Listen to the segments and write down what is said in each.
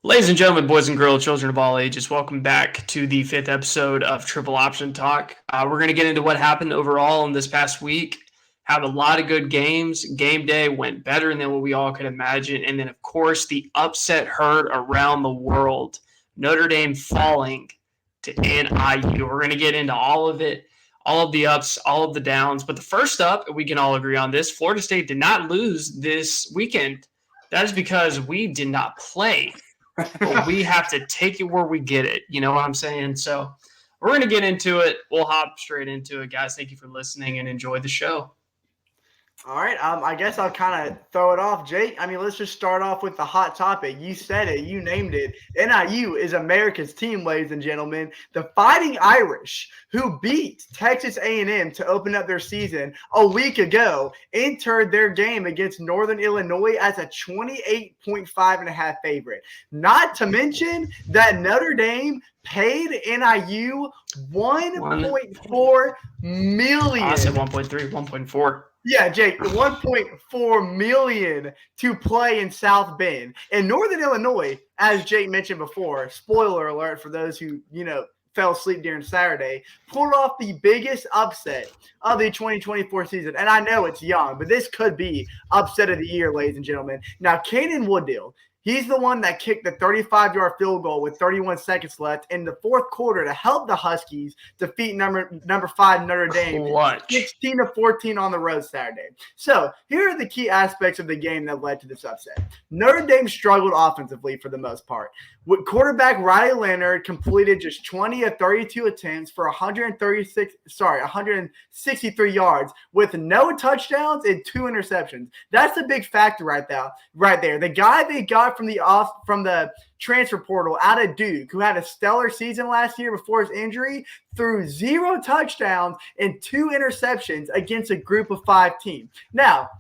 Ladies and gentlemen, boys and girls, children of all ages, welcome back to the fifth episode of Triple Option Talk. We're going to get into what happened overall in this past week. Have a lot of good games. Game day went better than what we all could imagine. And then, of course, the upset heard around the world. Notre Dame falling to NIU. We're going to get into all of it, all of the ups, all of the downs. But the first up, we can all agree on this, Florida State did not lose this weekend. That is because we did not play. But we have to take it where we get it. You know what I'm saying? So we're going to get into it. We'll hop straight into it, guys. Thank you for listening and enjoy the show. All right, I guess I'll kind of throw it off, Jake. Let's just start off with the hot topic. You said it, you named it. NIU is America's team, ladies and gentlemen. The Fighting Irish, who beat Texas A&M to open up their season a week ago, entered their game against Northern Illinois as a 28.5.5 favorite. Not to mention that Notre Dame paid NIU $1.4 million. I said 1.3, 1.4. Yeah, Jake, $1.4 million to play in South Bend. And Northern Illinois, as Jake mentioned before, spoiler alert for those who, fell asleep during Saturday, pulled off the biggest upset of the 2024 season. And I know it's young, but this could be upset of the year, ladies and gentlemen. Now, Caden Wooddale, he's the one that kicked the 35-yard field goal with 31 seconds left in the fourth quarter to help the Huskies defeat number 5 Notre Dame 16-14 on the road Saturday. So here are the key aspects of the game that led to this upset. Notre Dame struggled offensively for the most part. With quarterback Riley Leonard completed just 20 of 32 attempts for 163 yards with no touchdowns and 2 interceptions. That's a big factor right there. The guy they got from the transfer portal out of Duke, who had a stellar season last year before his injury, threw 0 touchdowns and 2 interceptions against a group of 5 team. Now,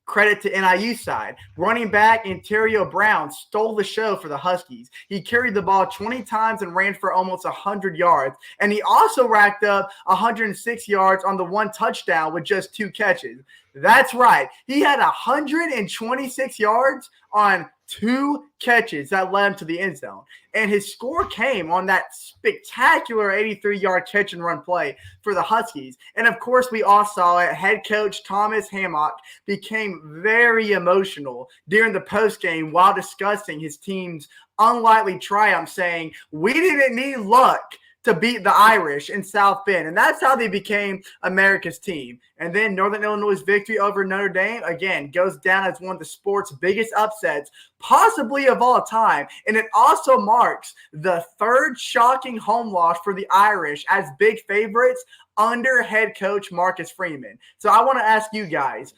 credit to NIU side. Running back Ontario Brown stole the show for the Huskies. He carried the ball 20 times and ran for almost 100 yards. And he also racked up 106 yards on the 1 touchdown with just 2 catches. That's right. He had 126 yards on 2 catches that led him to the end zone. And his score came on that spectacular 83-yard catch and run play for the Huskies. And, of course, we all saw it. Head coach Thomas Hammock became very emotional during the postgame while discussing his team's unlikely triumph, saying, "We didn't need luck to beat the Irish in South Bend." And that's how they became America's team. And then Northern Illinois' victory over Notre Dame, again, goes down as one of the sport's biggest upsets, possibly of all time. And it also marks the 3rd shocking home loss for the Irish as big favorites under head coach Marcus Freeman. So I want to ask you guys,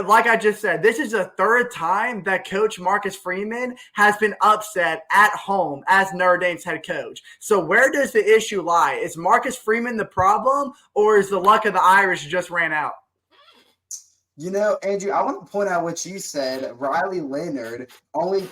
like I just said, this is the 3rd time that Coach Marcus Freeman has been upset at home as Notre Dame's head coach. So where does the issue lie? Is Marcus Freeman the problem, or is the luck of the Irish just ran out? Andrew, I want to point out what you said. Riley Leonard only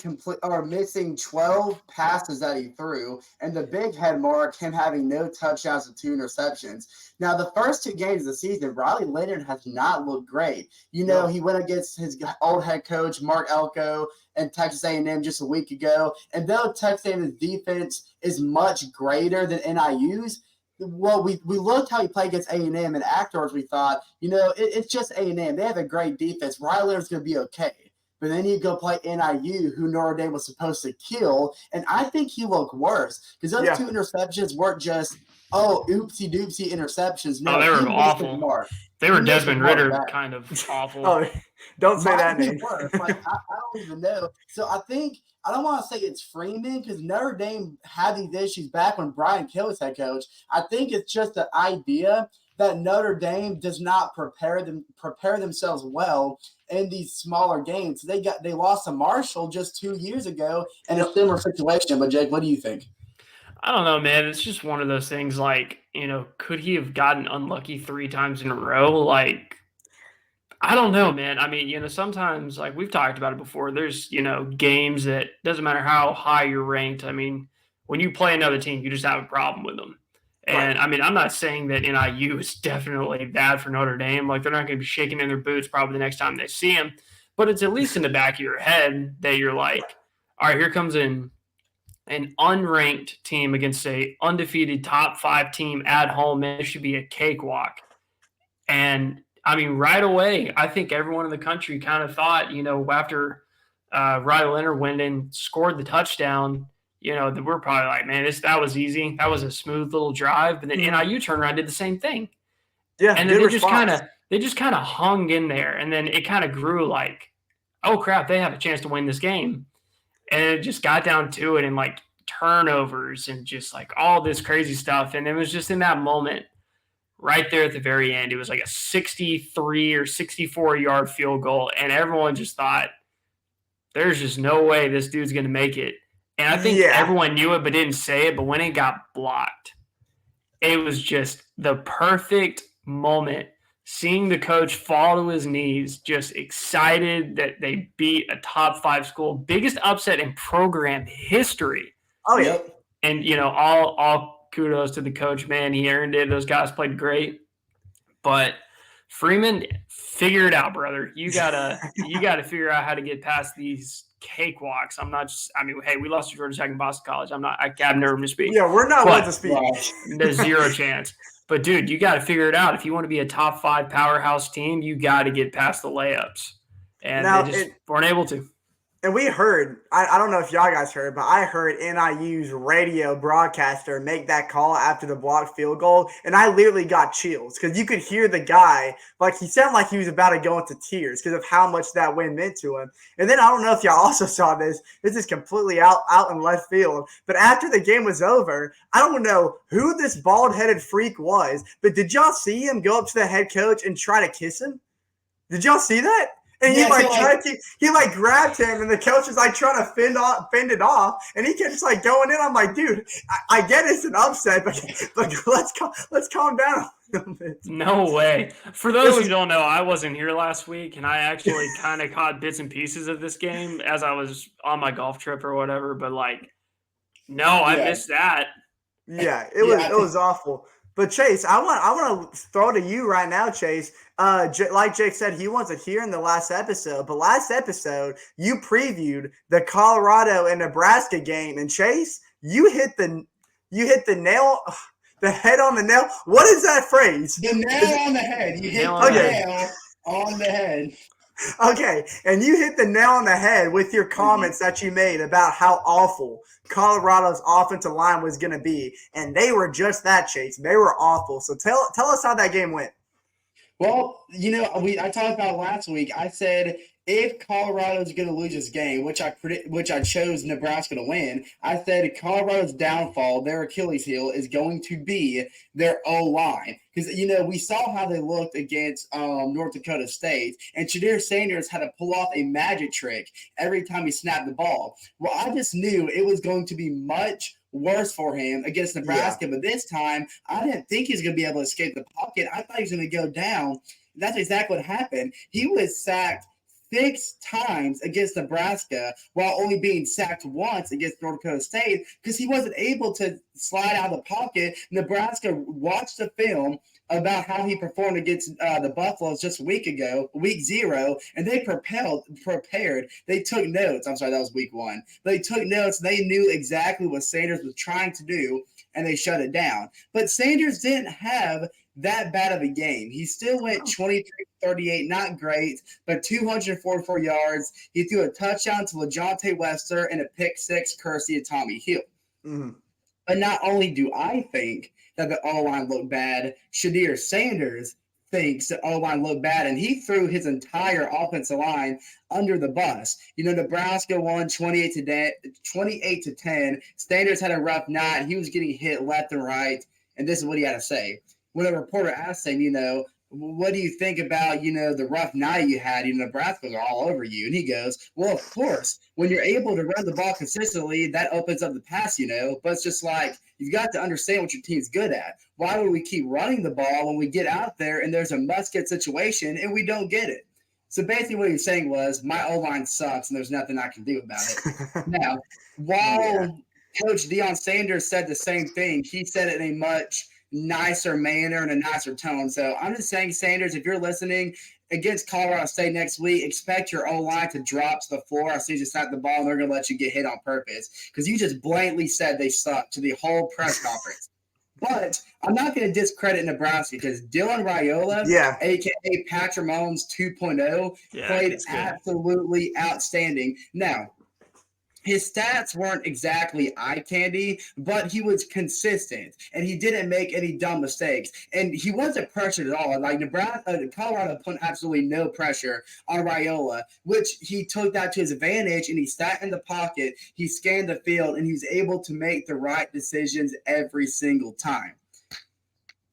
missing 12 passes that he threw, and the big head mark, him having no touchdowns and 2 interceptions. Now, the first 2 games of the season, Riley Leonard has not looked great. He went against his old head coach, Mark Elko, and Texas A&M just a week ago. And though Texas A&M's defense is much greater than NIU's, well, we looked how he played against A&M, and afterwards we thought, it's just A&M. They have a great defense. Riley Leonard's going to be okay. But then you go play NIU, who Notre Dame was supposed to kill, and I think he looked worse because those 2 interceptions weren't just, oopsie-doopsie interceptions. No, they were awful. They were Desmond Ritter kind of awful. Don't say that name. I don't even know. So I don't want to say it's Freeman because Notre Dame had these issues back when Brian Kelly was head coach. I think it's just the idea that Notre Dame does not prepare themselves well in these smaller games. They lost to Marshall just 2 years ago in a similar situation. But Jake, what do you think? I don't know, man. It's just one of those things could he have gotten unlucky 3 times in a row? I don't know, man. Sometimes, we've talked about it before, there's, games that doesn't matter how high you're ranked. When you play another team, you just have a problem with them. And, I'm not saying that NIU is definitely bad for Notre Dame. They're not going to be shaking in their boots probably the next time they see him. But it's at least in the back of your head that you're like, all right, here comes an unranked team against a undefeated top 5 team at home, and it should be a cakewalk. And I mean, right away, I think everyone in the country kind of thought, after Riley Leonard went and scored the touchdown, that we're probably like, man, that was easy. That was a smooth little drive. But then NIU turned around, did the same thing. Yeah, and then they just kind of hung in there, and then it kind of grew like, oh crap, they have a chance to win this game, and it just got down to it, and like turnovers and just like all this crazy stuff, and it was just in that moment, right there at the very end, it was like a 63 or 64-yard field goal, and everyone just thought, there's just no way this dude's going to make it. And I think everyone knew it but didn't say it, but when it got blocked, it was just the perfect moment, seeing the coach fall to his knees, just excited that they beat a top 5 school, biggest upset in program history. Oh, yeah. And, all kudos to the coach, man. He earned it. Those guys played great. But Freeman, figure it out, brother. You gotta figure out how to get past these cakewalks. Hey, we lost to Georgia Tech and Boston College. I have no room to speak. Yeah, we're not one to speak. There's zero chance. But dude, you got to figure it out. If you want to be a top 5 powerhouse team, you got to get past the layups, and they just weren't able to. And we heard, I don't know if y'all guys heard, but I heard NIU's radio broadcaster make that call after the blocked field goal, and I literally got chills because you could hear the guy, like he sounded like he was about to go into tears because of how much that win meant to him. And then I don't know if y'all also saw this. This is completely out in left field. But after the game was over, I don't know who this bald-headed freak was, but did y'all see him go up to the head coach and try to kiss him? Did y'all see that? And he grabbed him, and the coach was like trying to fend it off, and he kept just like going in. I'm like, dude, I get it's an upset, but let's calm down a little bit. No way. For those who don't know, I wasn't here last week, and I actually kind of caught bits and pieces of this game as I was on my golf trip or whatever. But I missed that. Yeah, it was awful. But Chase, I want to throw to you right now, Chase. Like Jake said, he wasn't here in the last episode, but last episode you previewed the Colorado and Nebraska game, and Chase, you hit the nail, the head on the nail. What is that phrase? The nail on the head. You hit the nail on the head. Okay, and you hit the nail on the head with your comments that you made about how awful Colorado's offensive line was going to be, and they were just that, Chase. They were awful. So tell us how that game went. Well, I talked about last week. I said if Colorado's going to lose this game, which I chose Nebraska to win, I said Colorado's downfall, their Achilles heel, is going to be their O-line. Because, we saw how they looked against North Dakota State, and Shadir Sanders had to pull off a magic trick every time he snapped the ball. Well, I just knew it was going to be much worse for him against Nebraska, but this time I didn't think he was going to be able to escape the pocket. I thought he was going to go down. That's exactly what happened. He was sacked 6 times against Nebraska while only being sacked once against North Dakota State because he wasn't able to slide out of the pocket. Nebraska watched the film about how he performed against the Buffaloes just week 0, and they prepared. They took notes. I'm sorry, that was week 1. They took notes. They knew exactly what Sanders was trying to do, and they shut it down. But Sanders didn't have that bad of a game. He still went 23-38, not great, but 244 yards. He threw a touchdown to LaJohntay Webster and a pick 6 courtesy of Tommy Hill. Mm-hmm. But not only do I think that the O-line looked bad, Shadir Sanders thinks the O-line looked bad, and he threw his entire offensive line under the bus. Nebraska won 28-10. Sanders had a rough night. He was getting hit left and right, and this is what he had to say. When a reporter asked him, what do you think about, the rough night you had? Nebraska's are all over you. And he goes, well, of course, when you're able to run the ball consistently, that opens up the pass, But it's just like, you've got to understand what your team's good at. Why would we keep running the ball when we get out there and there's a must-get situation and we don't get it? So basically what he was saying was, my O-line sucks and there's nothing I can do about it. Now, while Coach Deion Sanders said the same thing, he said it in a much nicer manner and a nicer tone. So I'm just saying, Sanders, if you're listening, against Colorado State next week, expect your O-line to drop to the floor as soon as you snap the ball, and they're going to let you get hit on purpose because you just blatantly said they suck to the whole press conference. But I'm not going to discredit Nebraska because Dylan Raiola, a.k.a. Patrick Mahomes 2.0, played absolutely outstanding. Now, his stats weren't exactly eye candy, but he was consistent and he didn't make any dumb mistakes. And he wasn't pressured at all. Like Colorado put absolutely no pressure on Raiola, which he took that to his advantage and he sat in the pocket, he scanned the field, and he was able to make the right decisions every single time.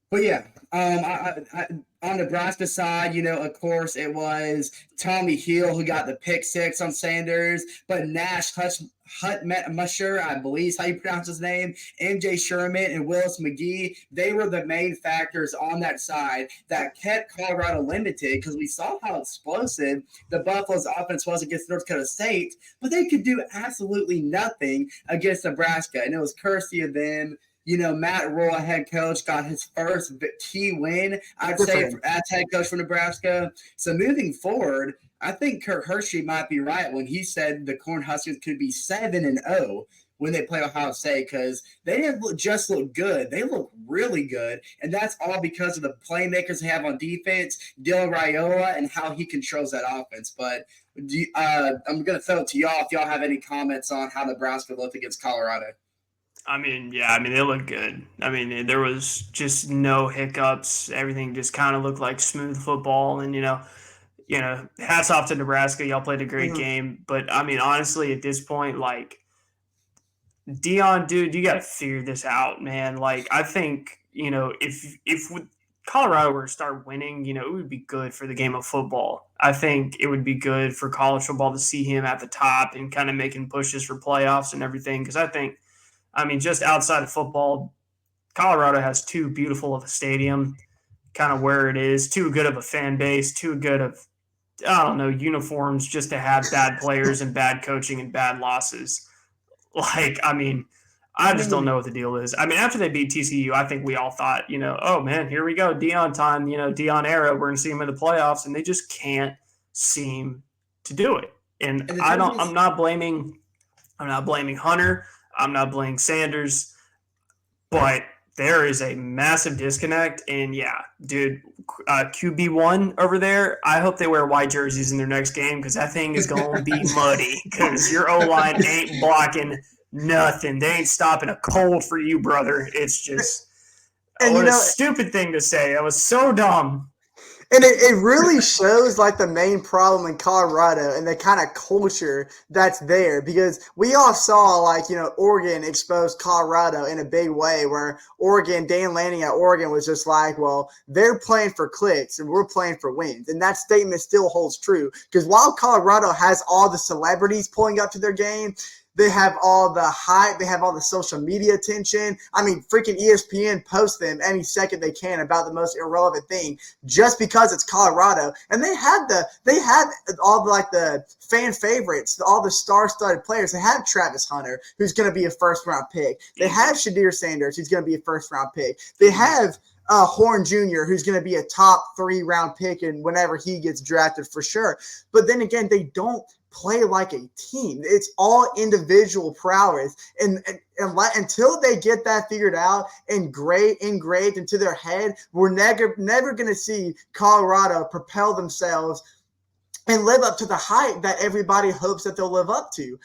But yeah, on Nebraska side, of course, it was Tommy Hill who got the pick six on Sanders, but Nash Hutmusher, I believe is how you pronounce his name, MJ Sherman and Willis McGee, they were the main factors on that side that kept Colorado limited because we saw how explosive the Buffalo's offense was against North Dakota State, but they could do absolutely nothing against Nebraska, and it was courtesy of them. Matt Rule, head coach, got his first key win, I'd say, as head coach for Nebraska. So moving forward, I think Kurt Hershey might be right when he said the Cornhuskers could be 7-0 when they play Ohio State because they didn't just look good. They look really good, and that's all because of the playmakers they have on defense, Dylan Raiola, and how he controls that offense. But I'm going to throw it to y'all if y'all have any comments on how Nebraska looked against Colorado. They look good. There was just no hiccups. Everything just kind of looked like smooth football. And, hats off to Nebraska. Y'all played a great game. But, honestly, at this point, Dion, dude, you got to figure this out, man. I think, if Colorado were to start winning, it would be good for the game of football. I think it would be good for college football to see him at the top and kind of making pushes for playoffs and everything. Because I think, just outside of football, Colorado has too beautiful of a stadium, kind of where it is, too good of a fan base, too good of, uniforms just to have bad players and bad coaching and bad losses. I just don't know what the deal is. After they beat TCU, I think we all thought, oh, man, here we go, Dion time, Dion era, we're going to see him in the playoffs, and they just can't seem to do it. And I'm not blaming Hunter. I'm not blaming Sanders, but there is a massive disconnect. And yeah, dude, QB1 over there, I hope they wear white jerseys in their next game because that thing is going to be muddy because your O-line ain't blocking nothing. They ain't stopping a cold for you, brother. It's just a stupid thing to say. That was so dumb. And it really shows the main problem in Colorado and the kind of culture that's there because we all saw Oregon expose Colorado in a big way where Dan Lanning at Oregon was just well, they're playing for clicks and we're playing for wins. And that statement still holds true because while Colorado has all the celebrities pulling up to their game, they have all the hype. They have all the social media attention. Freaking ESPN posts them any second they can about the most irrelevant thing just because it's Colorado. And they had all the fan favorites, all the star-studded players. They have Travis Hunter, who's going to be a first-round pick. They have Shadir Sanders, who's going to be a first-round pick. They have Horn Jr., who's going to be a top 3-round pick and whenever he gets drafted for sure. But then again, they don't play like a team. It's all individual prowess. And until they get that figured out and engraved into their head, we're never going to see Colorado propel themselves and live up to the hype that everybody hopes that they'll live up to.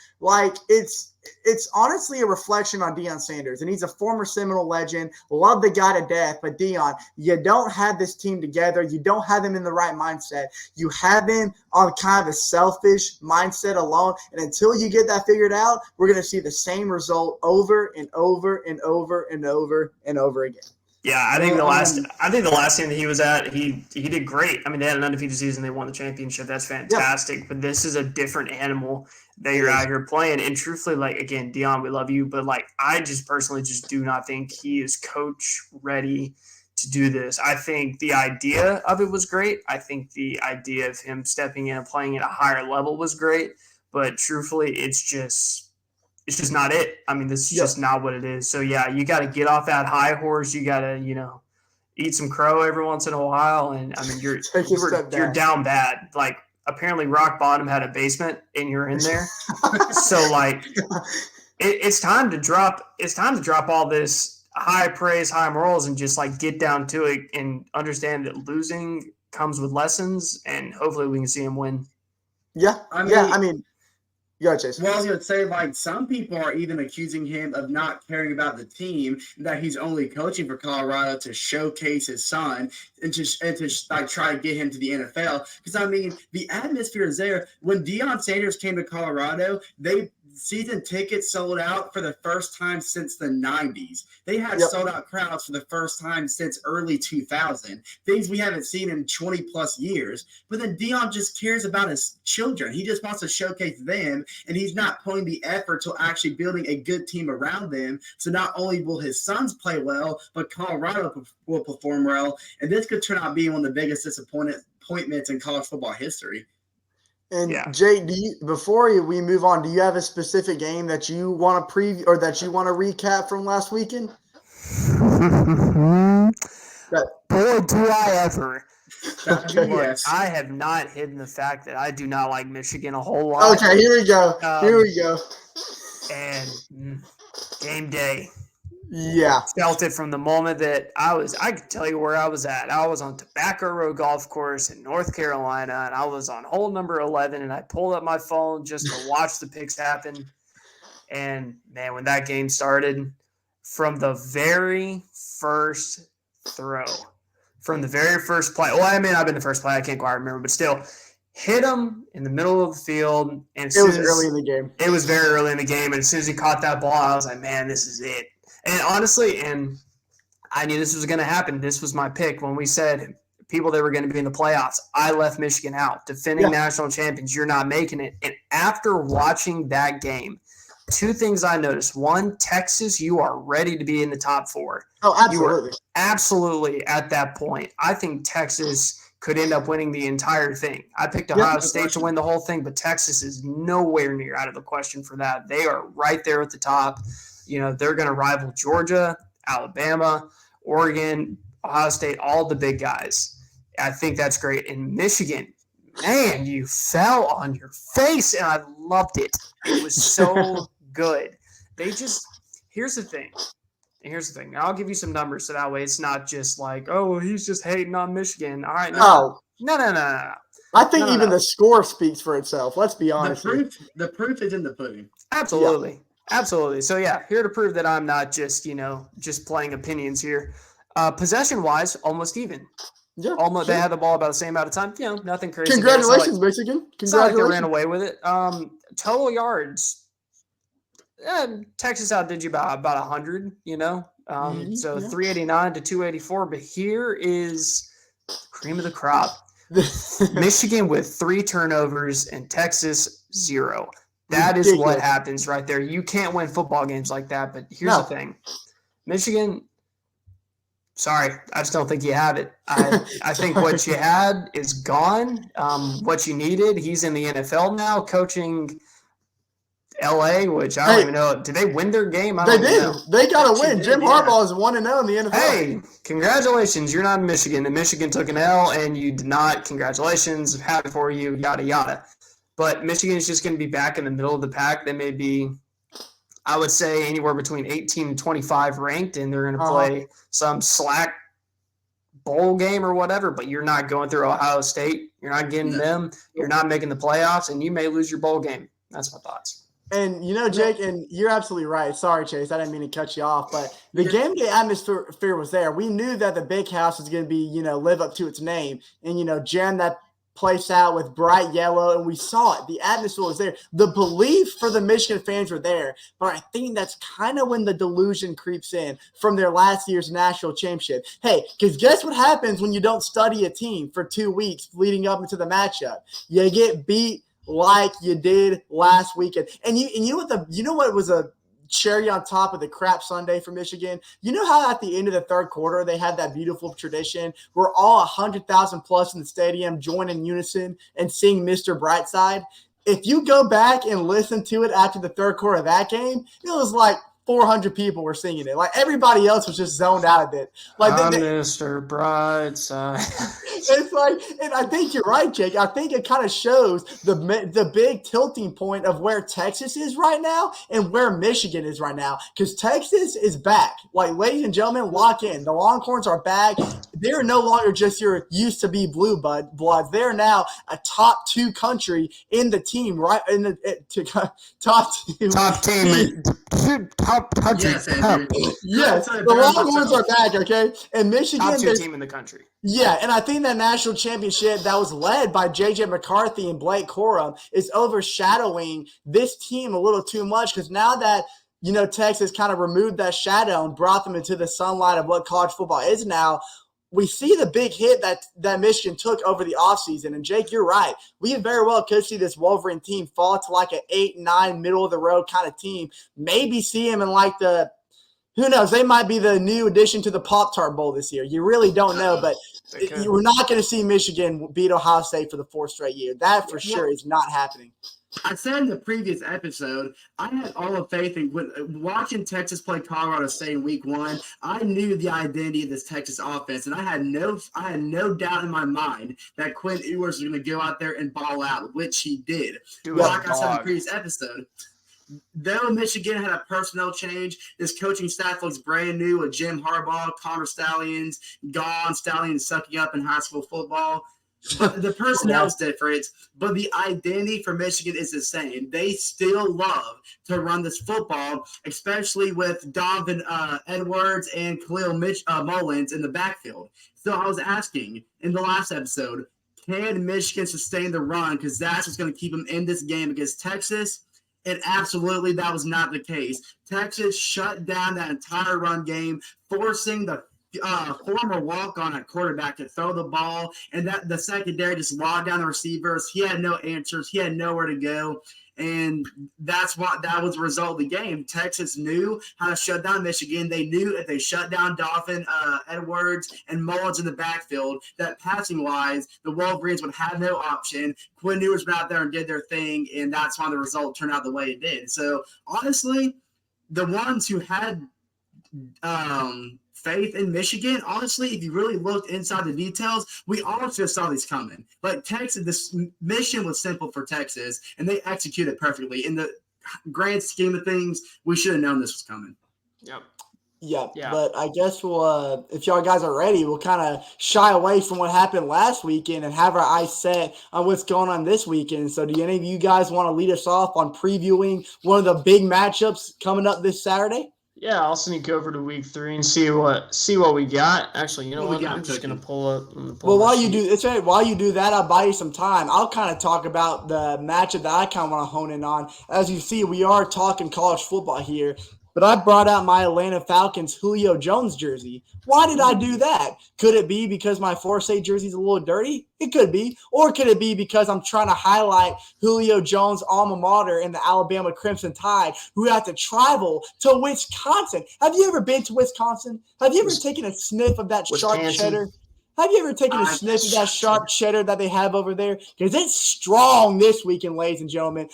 It's honestly a reflection on Deion Sanders, and he's a former Seminole legend. Love the guy to death, but Deion, you don't have this team together. You don't have them in the right mindset. You have them on kind of a selfish mindset alone, and until you get that figured out, we're going to see the same result over and over and over and over and over again. Yeah, I think the last team that he was at, he did great. They had an undefeated season. They won the championship. That's fantastic. Yeah. But this is a different animal that you're out here playing. And truthfully, again, Deion, we love you. But, I just personally just do not think he is coach ready to do this. I think the idea of it was great. I think the idea of him stepping in and playing at a higher level was great. But truthfully, it's just not it. This is just not what it is. So, yeah, you got to get off that high horse. You got to, eat some crow every once in a while, and I mean you're down bad. Like apparently rock bottom had a basement, and you're in there. So like it's time to drop. It's time to drop all this high praise, high morals, and just like get down to it and understand that losing comes with lessons, and hopefully we can see him win. Yeah, I mean. Yeah, Chase. Well, I was going to say, like, some people are even accusing him of not caring about the team, that he's only coaching for Colorado to showcase his son and to like try to get him to the NFL. Because I mean, the atmosphere is there. When Deion Sanders came to Colorado, season tickets sold out for the first time since the 90s. They had sold out crowds for the first time since early 2000. Things we haven't seen in 20 plus years. But then Deion just cares about his children. He just wants to showcase them, and he's not putting the effort to actually building a good team around them. So not only will his sons play well, but Colorado will perform well. And this could turn out being one of the biggest disappointments in college football history. And Jay, before we move on, do you have a specific game that you want to preview or that you want to recap from last weekend? Boy, do I ever. Yes. I have not hidden the fact that I do not like Michigan a whole lot. Okay, here we go. And game day. Yeah. Felt it from the moment that I could tell you where I was at. I was on Tobacco Road Golf Course in North Carolina, and I was on hole number 11, and I pulled up my phone just to watch the picks happen. And, man, when that game started, from the very first throw, from the very first play – well, I may not have been the first play. I can't quite remember, but still – hit him in the middle of the field. And it was early in the game. It was very early in the game, and as soon as he caught that ball, I was like, man, this is it. And honestly, and I knew this was going to happen. This was my pick when we said people that were going to be in the playoffs. I left Michigan out. Defending national champions, you're not making it. And after watching that game, two things I noticed. One, Texas, you are ready to be in the top four. Oh, absolutely. You are absolutely at that point. I think Texas could end up winning the entire thing. I picked Ohio State to win the whole thing, but Texas is nowhere near out of the question for that. They are right there at the top. You know, they're going to rival Georgia, Alabama, Oregon, Ohio State, all the big guys. I think that's great. In Michigan, man, you fell on your face, and I loved it. It was so good. Here's the thing. Now, I'll give you some numbers so that way it's not just like, oh, he's just hating on Michigan. All right. No. I think even the score speaks for itself. Let's be honest. The proof is in the pudding. Absolutely. Yeah. Absolutely. So, here to prove that I'm not just, just playing opinions here. Possession-wise, almost even. Yeah. They had the ball about the same amount of time. Nothing crazy. Congratulations, Michigan. Congratulations. It's not like they ran away with it. Total yards. Texas outdid you about 100, so 389 to 284. But here is cream of the crop. Michigan with 3 turnovers and Texas 0. That is what happens right there. You can't win football games like that. But here's the thing. Michigan, sorry, I just don't think you have it. I think what you had is gone. What you needed, he's in the NFL now coaching – LA, which I don't even know. Did they win their game? They did. They got to win. Jim Harbaugh is 1-0 in the NFL. Hey, congratulations. You're not in Michigan. And Michigan took an L, and you did not. Congratulations. Happy for you, yada, yada. But Michigan is just going to be back in the middle of the pack. They may be, I would say, anywhere between 18 and 25 ranked, and they're going to play some slack bowl game or whatever, but you're not going through Ohio State. You're not getting them. You're not making the playoffs, and you may lose your bowl game. That's my thoughts. And, Jake, and you're absolutely right. Sorry, Chase. I didn't mean to cut you off. But the game day atmosphere was there. We knew that the big house was going to be, live up to its name and, jam that place out with bright yellow. And we saw it. The atmosphere was there. The belief for the Michigan fans were there. But I think that's kind of when the delusion creeps in from their last year's national championship. Hey, because guess what happens when you don't study a team for 2 weeks leading up into the matchup? You get beat like you did last weekend. And you know what was a cherry on top of the crap Sunday for Michigan? You know how at the end of the third quarter they had that beautiful tradition where all 100,000 plus in the stadium join in unison and sing Mr. Brightside? If you go back and listen to it after the third quarter of that game, it was like 400 people were singing it. Like everybody else was just zoned out of it. Like Mr. Brightside. It's like, and I think you're right, Jake. I think it kind of shows the big tilting point of where Texas is right now and where Michigan is right now. Because Texas is back. Like, ladies and gentlemen, lock in. The Longhorns are back. They're no longer just your used to be blue bloods. They're now a top 2 country in the team, right? In the top team. Top country. Yes, the Longhorns are back, okay? And Michigan, top 2 team in the country. Yeah, and I think that national championship that was led by J.J. McCarthy and Blake Corum is overshadowing this team a little too much because now that, Texas kind of removed that shadow and brought them into the sunlight of what college football is now, we see the big hit that Michigan took over the offseason. And, Jake, you're right. We very well could see this Wolverine team fall to like an 8-9 middle-of-the-road kind of team. Maybe see them in like who knows? They might be the new addition to the Pop-Tart Bowl this year. You really don't know, but we're not going to see Michigan beat Ohio State for the 4th straight year. That for sure is not happening. I said in the previous episode, I had all the faith in watching Texas play Colorado State in week 1. I knew the identity of this Texas offense, and I had no doubt in my mind that Quinn Ewers was going to go out there and ball out, which he did. Like I said in the previous episode, though Michigan had a personnel change, this coaching staff looks brand new with Jim Harbaugh, Connor Stallions, gone, Stallions sucking up in high school football. But the personnel is different, but the identity for Michigan is the same. They still love to run this football, especially with Donovan Edwards and Khalil Mullins in the backfield. So I was asking in the last episode, can Michigan sustain the run? Because that's what's going to keep them in this game against Texas. And absolutely, that was not the case. Texas shut down that entire run game, forcing the former walk-on at quarterback to throw the ball, and that the secondary just logged down the receivers. He had no answers. He had nowhere to go, and that was the result of the game. Texas knew how to shut down Michigan. They knew if they shut down Donovan Edwards and Mullins in the backfield, that passing-wise, the Wolverines would have no option. Quinn Ewers went out there and did their thing, and that's why the result turned out the way it did. So, honestly, the ones who had faith in Michigan, honestly, if you really looked inside the details, we all just saw these coming. Like Texas, this mission was simple for Texas, and they executed perfectly. In the grand scheme of things, we should have known this was coming. Yep. Yeah, but I guess we'll, if y'all guys are ready, we'll kind of shy away from what happened last weekend and have our eyes set on what's going on this weekend. So do any of you guys want to lead us off on previewing one of the big matchups coming up this Saturday? Yeah, I'll sneak over to week 3 and see what we got. Actually, you know what? I'm just gonna pull up. While you do that, I'll buy you some time. I'll kind of talk about the matchup that I kind of want to hone in on. As you see, we are talking college football here. But I brought out my Atlanta Falcons Julio Jones jersey. Why did I do that? Could it be because my Forsay jersey is a little dirty? It could be. Or could it be because I'm trying to highlight Julio Jones' alma mater in the Alabama Crimson Tide, who have to travel to Wisconsin? Have you ever been to Wisconsin? Have you ever taken a sniff of that sharp cheddar? Have you ever taken a sniff of that sharp cheddar that they have over there? Because it's strong this weekend, ladies and gentlemen.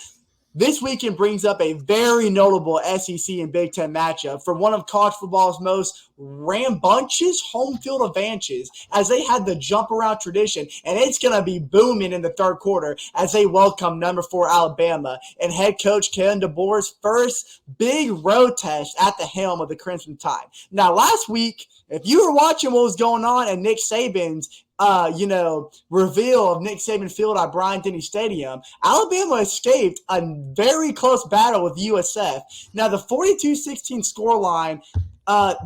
This weekend brings up a very notable SEC and Big Ten matchup for one of college football's most rambunctious home field advantages, as they had the jump around tradition, and it's going to be booming in the third quarter as they welcome number 4 Alabama and head coach Kalen DeBoer's first big road test at the helm of the Crimson Tide. Now, last week, if you were watching what was going on at Nick Saban's reveal of Nick Saban Field at Bryant-Denny Stadium, Alabama escaped a very close battle with USF. Now, the 42-16 scoreline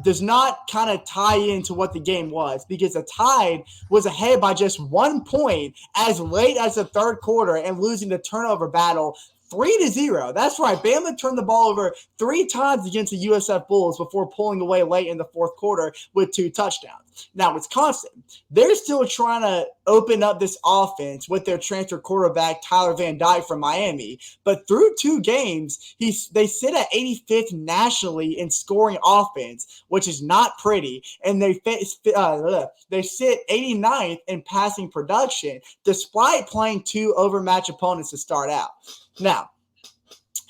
does not kind of tie into what the game was, because the Tide was ahead by just 1 point as late as the third quarter and losing the turnover battle 3-0. That's right. Bama turned the ball over 3 times against the USF Bulls before pulling away late in the fourth quarter with 2 touchdowns. Now, Wisconsin, they're still trying to open up this offense with their transfer quarterback, Tyler Van Dyke from Miami. But through 2 games, they sit at 85th nationally in scoring offense, which is not pretty. And they sit 89th in passing production, despite playing 2 overmatched opponents to start out. Now,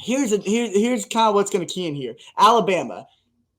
here's kind of what's going to key in here. Alabama.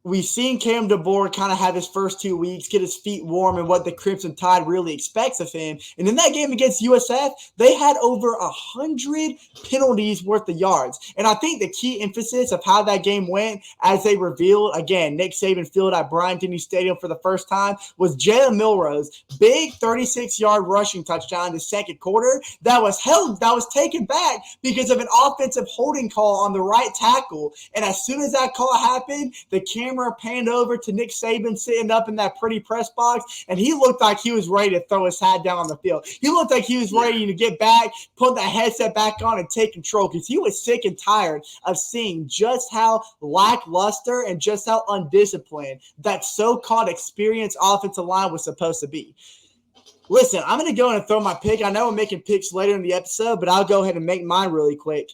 We've seen Cam DeBoer kind of have his first 2 weeks, get his feet warm and what the Crimson Tide really expects of him. And in that game against USF, they had over 100 penalties worth of yards. And I think the key emphasis of how that game went, as they revealed, again, Nick Saban field at Bryant-Denny Stadium for the first time, was Jalen Milroe's big 36-yard rushing touchdown in the second quarter that was taken back because of an offensive holding call on the right tackle. And as soon as that call happened, the camera panned over to Nick Saban sitting up in that pretty press box, and he looked like he was ready to throw his hat down on the field. He looked like he was ready to get back, put that headset back on, and take control because he was sick and tired of seeing just how lackluster and just how undisciplined that so-called experienced offensive line was supposed to be. Listen, I'm going to go in and throw my pick. I know I'm making picks later in the episode, but I'll go ahead and make mine really quick.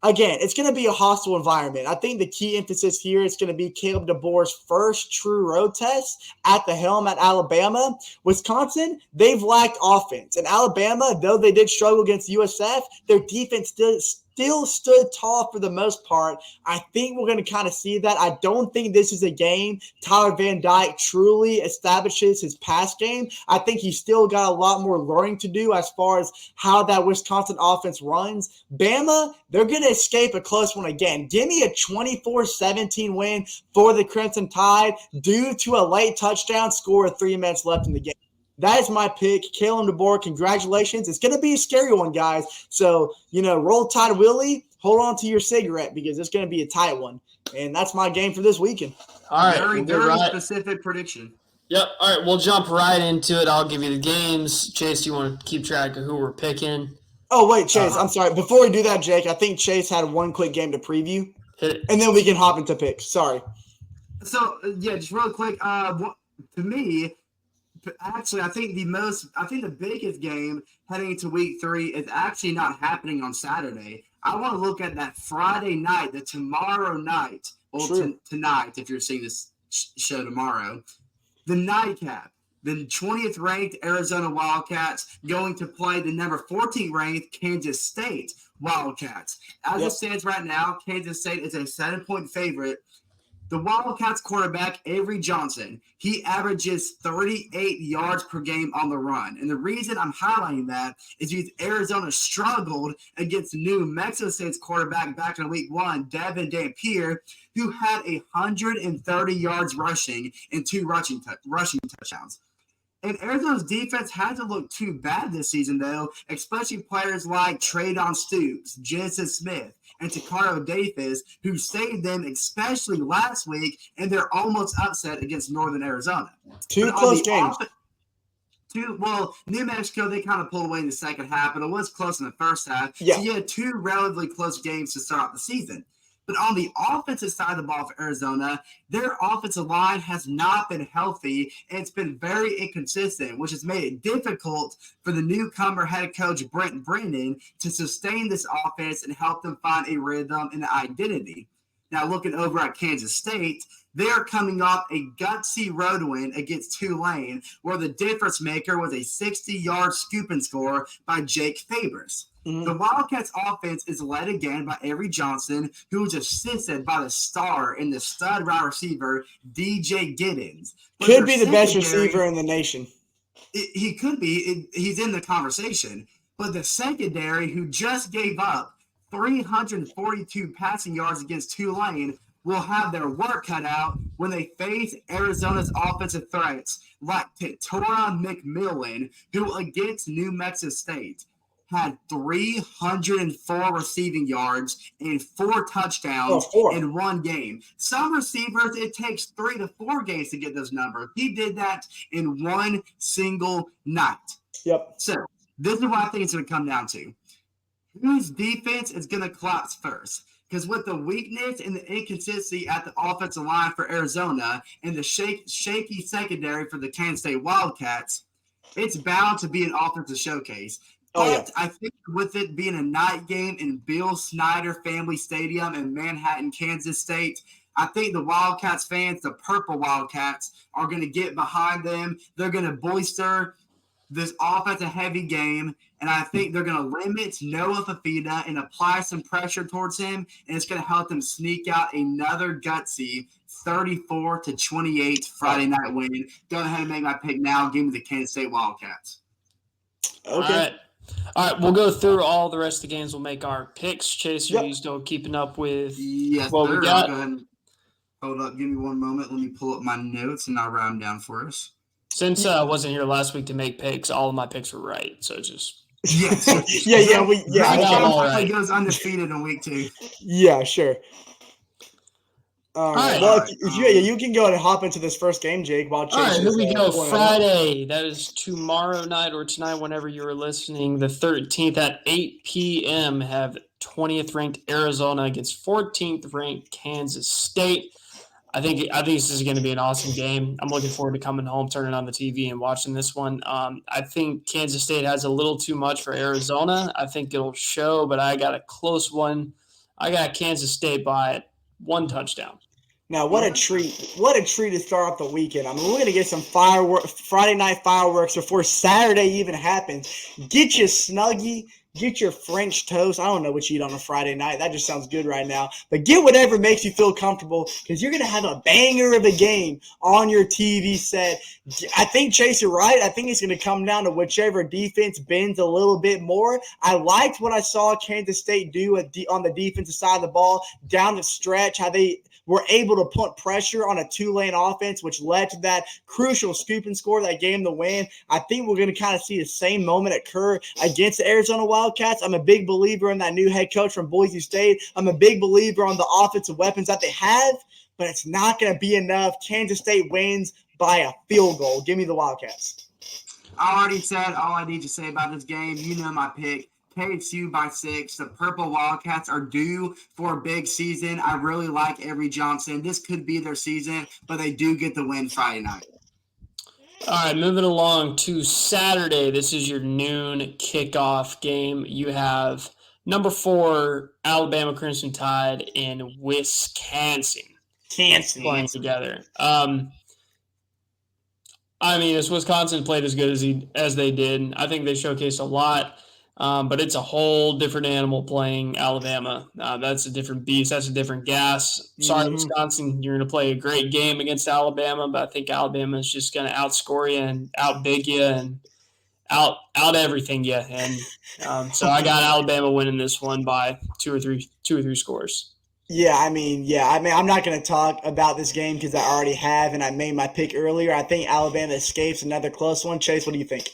Again, it's going to be a hostile environment. I think the key emphasis here is going to be Caleb DeBoer's first true road test at the helm at Alabama. Wisconsin, they've lacked offense. And Alabama, though they did struggle against USF, their defense still stood tall for the most part. I think we're going to kind of see that. I don't think this is a game Tyler Van Dyke truly establishes his pass game. I think he's still got a lot more learning to do as far as how that Wisconsin offense runs. Bama, they're going to escape a close one again. Give me a 24-17 win for the Crimson Tide due to a late touchdown score with 3 minutes left in the game. That is my pick. Kalen DeBoer, congratulations. It's going to be a scary one, guys. So, roll Tide Willie, hold on to your cigarette because it's going to be a tight one. And that's my game for this weekend. All right. Very specific prediction. Yep. All right. We'll jump right into it. I'll give you the games. Chase, you want to keep track of who we're picking? Oh, wait, Chase. I'm sorry. Before we do that, Jake, I think Chase had one quick game to preview. Hit it. And then we can hop into picks. Sorry. So, just real quick, to me, actually, I think the biggest game heading into week 3 is actually not happening on Saturday. I want to look at that Friday night, the tomorrow night, tonight, if you're seeing this show tomorrow, the nightcap. The 20th ranked Arizona Wildcats going to play the number 14th ranked Kansas State Wildcats. As it stands right now, Kansas State is a 7-point favorite. The Wildcats quarterback, Avery Johnson, he averages 38 yards per game on the run. And the reason I'm highlighting that is because Arizona struggled against New Mexico State's quarterback back in week 1, Devin Dampier, who had 130 yards rushing and 2 rushing touchdowns. And Arizona's defense hasn't looked too bad this season, though, especially players like Traydon Stoops, Jensen Smith, and Takaro Davis, who saved them, especially last week, and they're almost upset against Northern Arizona. 2 close games. New Mexico, they kind of pulled away in the second half, but it was close in the first half. Yeah. So you had 2 relatively close games to start the season. But on the offensive side of the ball for Arizona, their offensive line has not been healthy, and it's been very inconsistent, which has made it difficult for the newcomer head coach Brent Brennan to sustain this offense and help them find a rhythm and identity. Now, looking over at Kansas State, they are coming off a gutsy road win against Tulane, where the difference maker was a 60-yard scoop and score by Jake Fabers. The Wildcats offense is led again by Avery Johnson, who was assisted by the star and the stud wide receiver, DJ Giddens. Could be the best receiver in the nation. He could be. He's in the conversation. But the secondary, who just gave up 342 passing yards against Tulane, will have their work cut out when they face Arizona's offensive threats like Tora McMillan, who against New Mexico State had 304 receiving yards and 4 touchdowns in one game. Some receivers, it takes 3 to 4 games to get those numbers. He did that in one single night. Yep. So this is what I think it's going to come down to. Whose defense is going to collapse first? Because with the weakness and the inconsistency at the offensive line for Arizona and the shaky secondary for the Kansas State Wildcats, it's bound to be an offensive showcase. But I think with it being a night game in Bill Snyder Family Stadium in Manhattan, Kansas State, I think the Wildcats fans, the Purple Wildcats, are going to get behind them. They're going to boister this offensive-heavy game, and I think they're going to limit Noah Fafita and apply some pressure towards him, and it's going to help them sneak out another gutsy 34-28 Friday night win. Go ahead and make my pick now. Give me the Kansas State Wildcats. Okay. All right, we'll go through all the rest of the games. We'll make our picks. Chase, are you still keeping up with what we got? Go ahead and hold up. Give me one moment. Let me pull up my notes, and I'll write them down for us. Since I wasn't here last week to make picks, all of my picks were right. So just Yes. Right. Goes undefeated in week 2. Yeah, sure. All right. Well, you can go ahead and hop into this first game, Jake. While all right, here we go. going Friday. That is tomorrow night or tonight, whenever you are listening. The 13th at 8 p.m. have 20th ranked Arizona against 14th ranked Kansas State. I think this is going to be an awesome game. I'm looking forward to coming home, turning on the TV, and watching this one. I think Kansas State has a little too much for Arizona. I think it'll show, but I got a close one. I got Kansas State by 1 touchdown. Now, what a treat. What a treat to start off the weekend. I mean, we're going to get some Friday night fireworks before Saturday even happens. Get your Snuggie. Get your French toast. I don't know what you eat on a Friday night. That just sounds good right now. But get whatever makes you feel comfortable because you're going to have a banger of a game on your TV set. I think Chase, you're right. I think it's going to come down to whichever defense bends a little bit more. I liked what I saw Kansas State do on the defensive side of the ball down the stretch, how they were able to put pressure on a 2-lane offense, which led to that crucial scoop and score that game to win. I think we're going to kind of see the same moment occur against the Arizona Wildcats. I'm a big believer in that new head coach from Boise State. I'm a big believer on the offensive weapons that they have, but it's not going to be enough. Kansas State wins by a field goal. Give me the Wildcats. I already said all I need to say about this game. You know my pick. KSU by 6. The Purple Wildcats are due for a big season. I really like Avery Johnson. This could be their season, but they do get the win Friday night. All right, moving along to Saturday. This is your noon kickoff game. You have number 4 Alabama Crimson Tide and Wisconsin playing together. I mean, as Wisconsin played as good as they did, I think they showcased a lot. But it's a whole different animal playing Alabama. That's a different beast. That's a different gas. Sorry, Wisconsin, you're going to play a great game against Alabama, but I think Alabama is just going to outscore you and outbig you and out everything you. And so I got Alabama winning this one by two or three scores. I mean, I'm not going to talk about this game because I already have, and I made my pick earlier. I think Alabama escapes another close one. Chase, what do you think?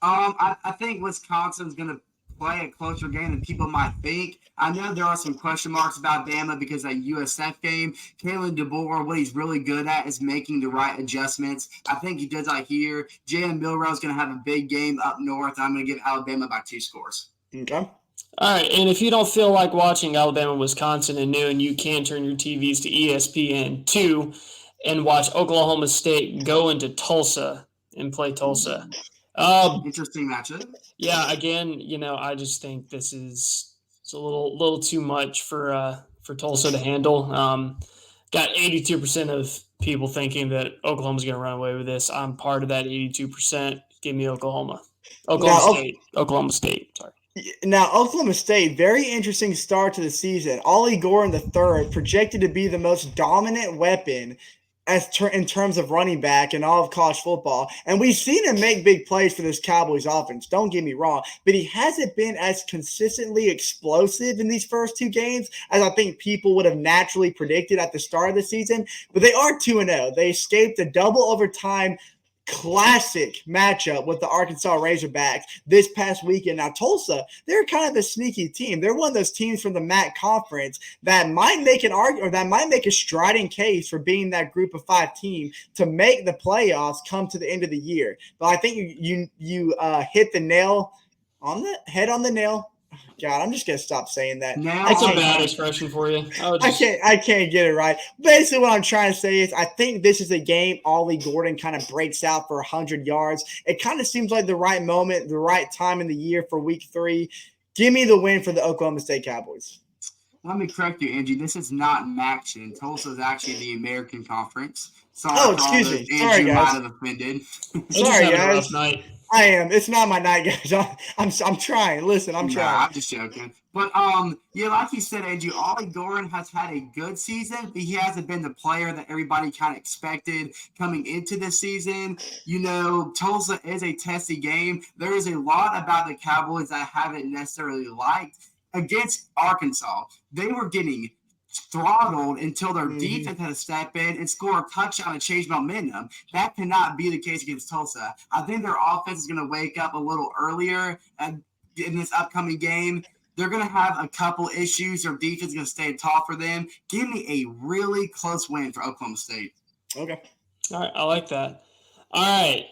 I think Wisconsin's going to play a closer game than people might think. I know there are some question marks about Bama because of that USF game. Kalen DeBoer, what he's really good at is making the right adjustments. I think he does that here. Jalen Milroe is going to have a big game up north. I'm going to give Alabama by 2 scores. Okay. All right, and if you don't feel like watching Alabama-Wisconsin at noon, you can turn your TVs to ESPN2 and watch Oklahoma State go into Tulsa and play Tulsa. Interesting matchup. Yeah, again, I just think it's a little too much for Tulsa to handle. Got 82% of people thinking that Oklahoma's going to run away with this. I'm part of that 82%. Give me Oklahoma State. Sorry. Now, Oklahoma State, very interesting start to the season. Ollie Gore in the third, projected to be the most dominant weapon in terms of running back in all of college football. And we've seen him make big plays for this Cowboys offense. Don't get me wrong. But he hasn't been as consistently explosive in these first 2 games as I think people would have naturally predicted at the start of the season. But they are 2-0. They escaped a double overtime classic matchup with the Arkansas Razorbacks this past weekend. Now, Tulsa, they're kind of a sneaky team. They're one of those teams from the MAC conference that might make a striding case for being that group of 5 team to make the playoffs come to the end of the year. But I think you hit the nail on the head on the nail. God, I'm just gonna stop saying that. That's a bad expression for you. I can't get it right. Basically, what I'm trying to say is I think this is a game Ollie Gordon kind of breaks out for 100 yards. It kind of seems like the right moment, the right time in the year for week 3. Give me the win for the Oklahoma State Cowboys. Let me correct you, Angie. This is not MACtion. Tulsa is actually the American Conference. Sorry, excuse me. Sorry, guys. Might have offended. Sorry, guys. I am. It's not my night, guys. I'm trying. Listen, I'm trying. I'm just joking. But yeah, like you said, Andrew, Ollie Goren has had a good season, but he hasn't been the player that everybody kind of expected coming into this season. You know, Tulsa is a testy game. There is a lot about the Cowboys that I haven't necessarily liked. Against Arkansas, they were getting throttled until their defense had to step in and score a touchdown and change momentum. That cannot be the case against Tulsa. I think their offense is going to wake up a little earlier in this upcoming game. They're going to have a couple issues. Their defense is going to stay tall for them. Give me a really close win for Oklahoma State. Okay. All right, I like that. All right.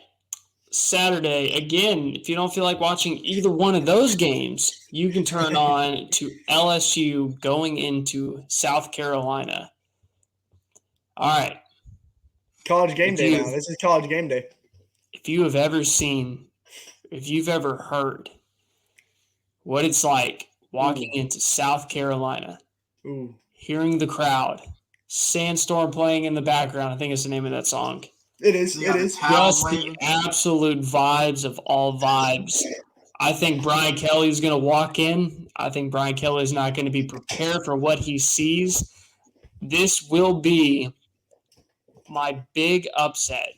Saturday, again, if you don't feel like watching either one of those games, you can turn on to LSU going into South Carolina. All right. College game day now. This is college game day. If you have ever seen, if you've ever heard what it's like walking into South Carolina, hearing the crowd, Sandstorm playing in the background, I think it's the name of that song. It is. It is. Just the absolute vibes of all vibes. I think Brian Kelly is going to walk in. I think Brian Kelly is not going to be prepared for what he sees. This will be my big upset.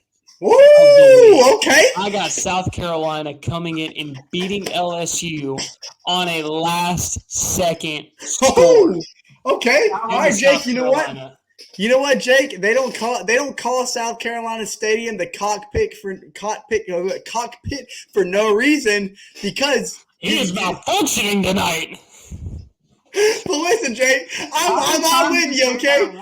Ooh, okay. I got South Carolina coming in and beating LSU on a last-second score. Okay. All right, Jake. You know what? You know what, Jake? They don't call South Carolina Stadium the cockpit for no reason, because it is malfunctioning tonight. But listen, Jake, I'm all with you, okay?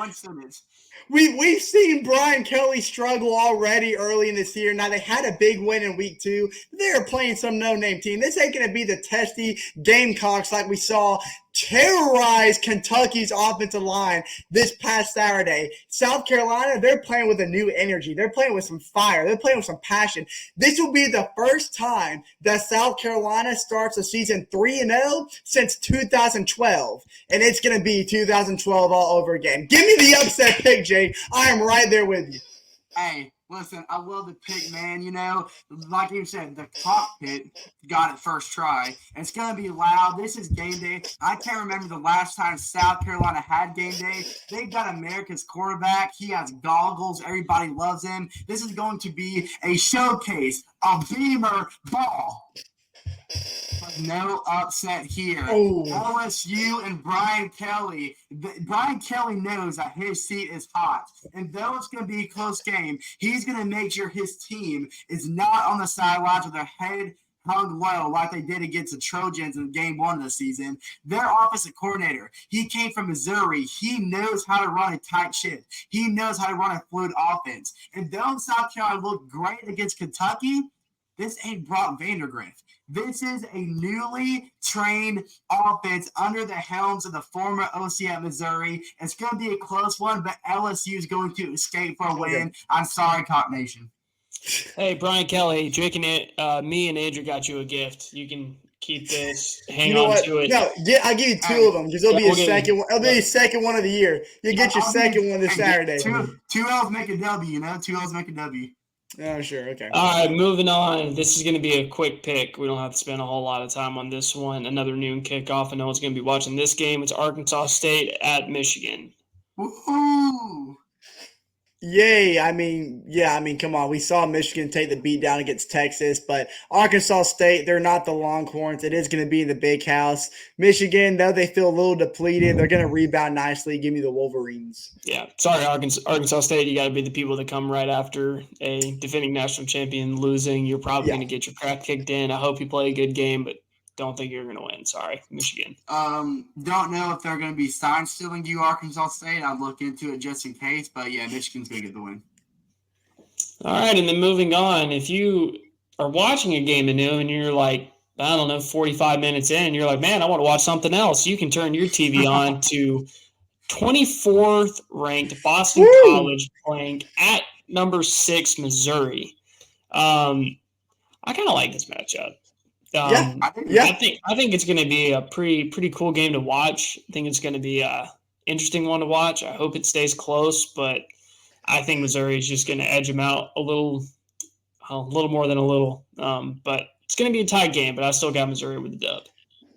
We've seen Brian Kelly struggle already early in this year. Now, they had a big win in week 2. They're playing some no-name team. This ain't going to be the testy Gamecocks like we saw terrorize Kentucky's offensive line this past Saturday. South Carolina, they're playing with a new energy. They're playing with some fire. They're playing with some passion. This will be the first time that South Carolina starts a season 3-0 since 2012. And it's going to be 2012 all over again. Give me the upset pick, Jay. I am right there with you. Hey, listen, I love the pick, man. You know, like you said, the cockpit got it first try. And it's going to be loud. This is game day. I can't remember the last time South Carolina had game day. They've got America's quarterback. He has goggles. Everybody loves him. This is going to be a showcase of Beamer ball. But no upset here. LSU and Brian Kelly. Brian Kelly knows that his seat is hot. And though it's going to be a close game, he's going to make sure his team is not on the sidelines with their head hung low like they did against the Trojans in game 1 of the season. Their offensive coordinator, he came from Missouri. He knows how to run a tight ship. He knows how to run a fluid offense. And though South Carolina looked great against Kentucky, this ain't Brock Vandergrift. This is a newly trained offense under the helms of the former OC at Missouri. It's going to be a close one, but LSU is going to escape for a win. I'm sorry, Cock Nation. Hey, Brian Kelly, Jake and me and Andrew got you a gift. You can keep this. Hang on to it. No, I'll give you 2 of them because it'll be a second one. It'll be a second one of the year. You'll get your second one this Saturday. 2 L's make a W, you know? 2 L's make a W. Oh, sure. Okay. All right, moving on. This is going to be a quick pick. We don't have to spend a whole lot of time on this one. Another noon kickoff. I know it's going to be watching this game. It's Arkansas State at Michigan. Woohoo! Yay. I mean, come on. We saw Michigan take the beat down against Texas, but Arkansas State, they're not the Longhorns. It is going to be in the big house. Michigan, though they feel a little depleted, they're going to rebound nicely. Give me the Wolverines. Yeah. Sorry, Arkansas State. You got to be the people that come right after a defending national champion losing. You're probably going to get your crap kicked in. I hope you play a good game, but don't think you're going to win. Sorry, Michigan. Don't know if they're going to be sign stealing you, Arkansas State. I'll look into it just in case. But, yeah, Michigan's going to get the win. All right, and then moving on. If you are watching a game at noon and you're like, I don't know, 45 minutes in, and you're like, man, I want to watch something else, you can turn your TV on to 24th ranked Boston College playing at number 6 Missouri. I kind of like this matchup. I think it's going to be a pretty cool game to watch. I think it's going to be a interesting one to watch. I hope it stays close, but I think Missouri is just going to edge them out a little a little more than a little. But it's going to be a tight game, but I still got Missouri with the dub.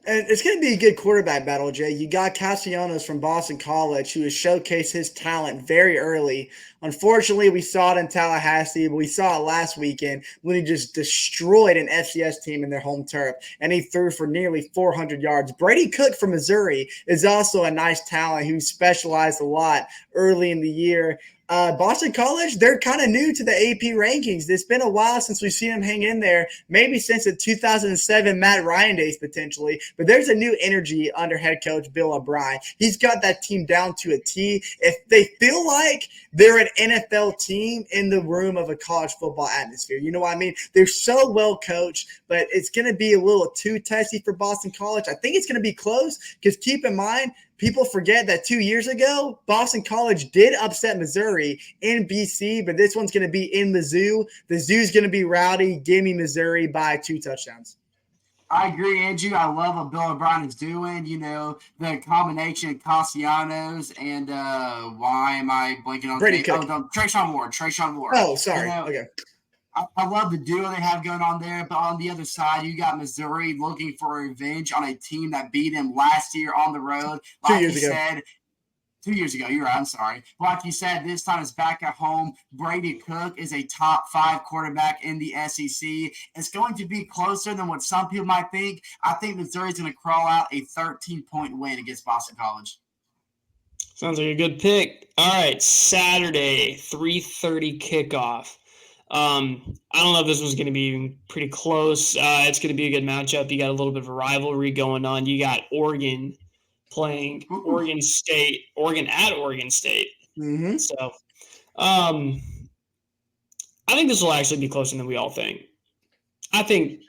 And it's going to be a good quarterback battle, Jay. You got Castellanos from Boston College, who has showcased his talent very early. Unfortunately, we saw it in Tallahassee, but we saw it last weekend when he just destroyed an FCS team in their home turf, and he threw for nearly 400 yards. Brady Cook from Missouri is also a nice talent who specialized a lot early in the year. Boston College, they're kind of new to the AP rankings. It's been a while since we've seen them hang in there, maybe since the 2007 Matt Ryan days potentially, but there's a new energy under head coach Bill O'Brien. He's got that team down to a T. If they feel like they're an NFL team in the room of a college football atmosphere, you know what I mean? They're so well coached, but it's going to be a little too testy for Boston College. I think it's going to be close because keep in mind, people forget that 2 years ago, Boston College did upset Missouri in BC, but this one's going to be in Mizzou. The Zoo's going to be rowdy. Give me Missouri by 2 touchdowns. I agree, Andrew. I love what Bill O'Brien is doing. You know, the combination of Castellanos and why am I blanking on Brady Cook. Trayshawn Ward. Oh, sorry. You know, Okay. I love the duo they have going on there, but on the other side, you got Missouri looking for revenge on a team that beat him last year on the road. Like 2 years ago. 2 years ago, you're right, I'm sorry. Like you said, this time it's back at home. Brady Cook is a top 5 quarterback in the SEC. It's going to be closer than what some people might think. I think Missouri's going to crawl out a 13-point win against Boston College. Sounds like a good pick. All right, Saturday, 3:30 kickoff. I don't know if this was going to be pretty close. It's going to be a good matchup. You got a little bit of a rivalry going on. You got Oregon playing Oregon at Oregon State. Mm-hmm. So I think this will actually be closer than we all think. I think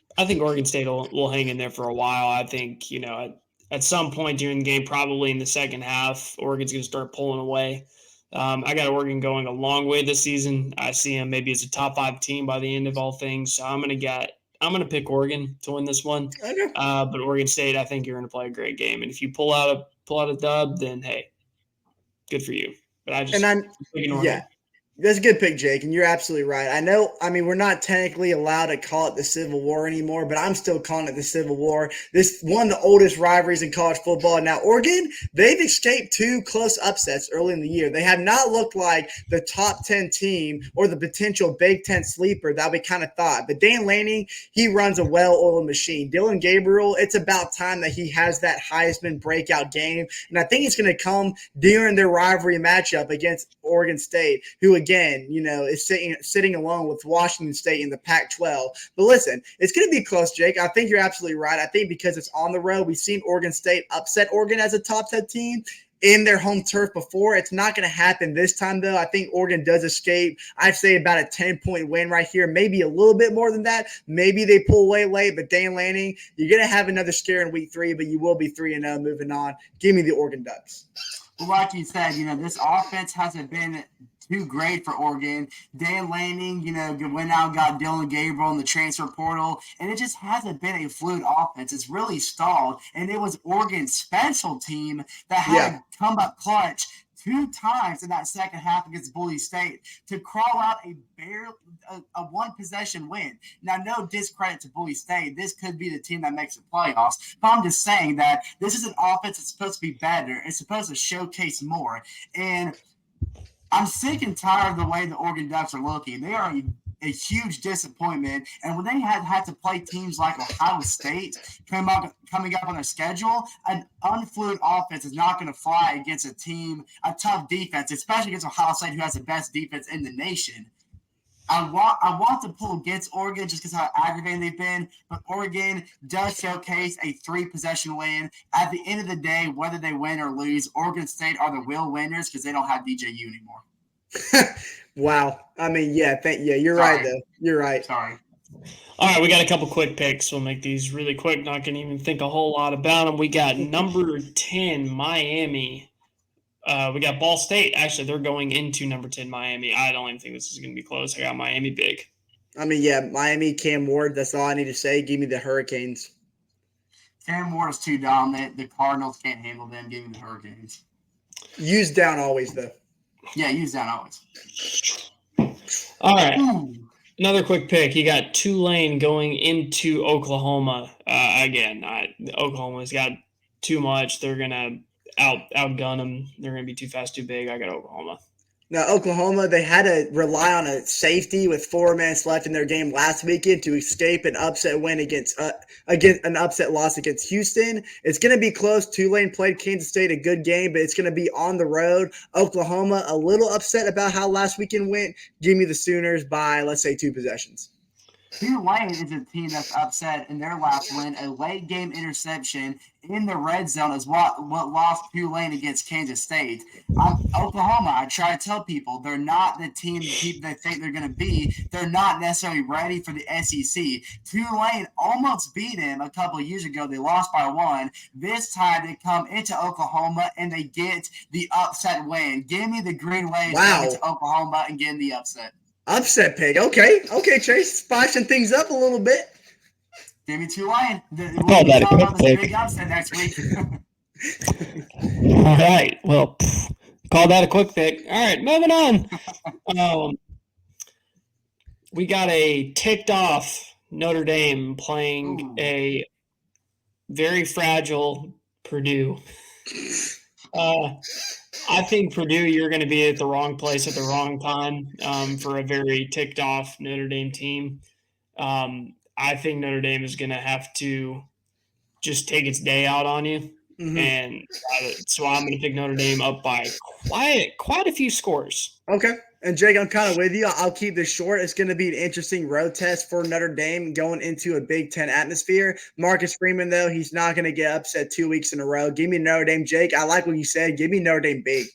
Oregon State will hang in there for a while. I think, you know, at some point during the game, probably in the second half, Oregon's going to start pulling away. I got Oregon going a long way this season. I see them maybe as a top 5 team by the end of all things. So I'm gonna pick Oregon to win this one. Okay. But Oregon State, I think you're gonna play a great game. And if you pull out a dub, then hey, good for you. But yeah. That's a good pick, Jake, and you're absolutely right. We're not technically allowed to call it the Civil War anymore, but I'm still calling it the Civil War. This one of the oldest rivalries in college football. Now, Oregon, they've escaped 2 close upsets early in the year. They have not looked like the top 10 team or the potential Big Ten sleeper that we kind of thought. But Dan Lanning, he runs a well-oiled machine. Dylan Gabriel, it's about time that he has that Heisman breakout game, and I think it's going to come during their rivalry matchup against Oregon State, who again, you know, is sitting alone with Washington State in the Pac-12. But listen, it's going to be close, Jake. I think you're absolutely right. I think because it's on the road, we've seen Oregon State upset Oregon as a top 10 team in their home turf before. It's not going to happen this time, though. I think Oregon does escape. I'd say about a 10-point win right here, maybe a little bit more than that. Maybe they pull away late, but Dan Lanning, you're going to have another scare in week 3, but you will be 3-0 moving on. Give me the Oregon Ducks. Well, like you said, you know, this offense hasn't been too great for Oregon. Dan Lanning, you know, went out and got Dylan Gabriel in the transfer portal, and it just hasn't been a fluid offense. It's really stalled, and it was Oregon's special team that had to come up clutch 2 times in that second half against Boise State to crawl out a one-possession win. Now, no discredit to Boise State. This could be the team that makes the playoffs. But I'm just saying that this is an offense that's supposed to be better. It's supposed to showcase more. And I'm sick and tired of the way the Oregon Ducks are looking. They are a huge disappointment. And when they had to play teams like Ohio State coming up on their schedule, an unfluid offense is not going to fly against a tough defense, especially against Ohio State, who has the best defense in the nation. I want to pull against Oregon just because how aggravating they've been, but Oregon does showcase a 3-possession win. At the end of the day, whether they win or lose, Oregon State are the real winners because they don't have DJU anymore. Wow. I mean, you're right, though. You're right. Sorry. All right, we got a couple quick picks. We'll make these really quick. Not going to even think a whole lot about them. We got number 10, Miami. We got Ball State. Actually, they're going into number 10, Miami. I don't even think this is going to be close. I got Miami big. I mean, Miami, Cam Ward. That's all I need to say. Give me the Hurricanes. Cam Ward is too dominant. The Cardinals can't handle them. Give me the Hurricanes. Use down always, though. Yeah, use down always. All right. Ooh. Another quick pick. You got Tulane going into Oklahoma again. Oklahoma's got too much. They're gonna outgun them. They're gonna be too fast, too big. I got Oklahoma. Now, Oklahoma, they had to rely on a safety with 4 minutes left in their game last weekend to escape an upset win against an upset loss against Houston. It's going to be close. Tulane played Kansas State a good game, but it's going to be on the road. Oklahoma, a little upset about how last weekend went. Give me the Sooners by, let's say, 2 possessions. Tulane is a team that's upset in their last win. A late game interception in the red zone is what lost Tulane against Kansas State. Oklahoma, I try to tell people, they're not the team they think they're going to be. They're not necessarily ready for the SEC. Tulane almost beat them a couple of years ago. They lost by 1. This time they come into Oklahoma and they get the upset win. Give me the green wave coming to Oklahoma and getting the upset. Upset pick. Okay, Chase. Spicing things up a little bit. Give me Tulane. Call that a quick pick. Big upset next week. All right. Well, call that a quick pick. All right, moving on. We got a ticked off Notre Dame playing a very fragile Purdue. I think Purdue, you're going to be at the wrong place at the wrong time for a very ticked off Notre Dame team. I think Notre Dame is going to have to just take its day out on you. Mm-hmm. And so I'm going to pick Notre Dame up by quite a few scores. Okay. And Jake, I'm kind of with you. I'll keep this short. It's going to be an interesting road test for Notre Dame going into a Big Ten atmosphere. Marcus Freeman, though, he's not going to get upset 2 weeks in a row. Give me Notre Dame. Jake, I like what you said. Give me Notre Dame big.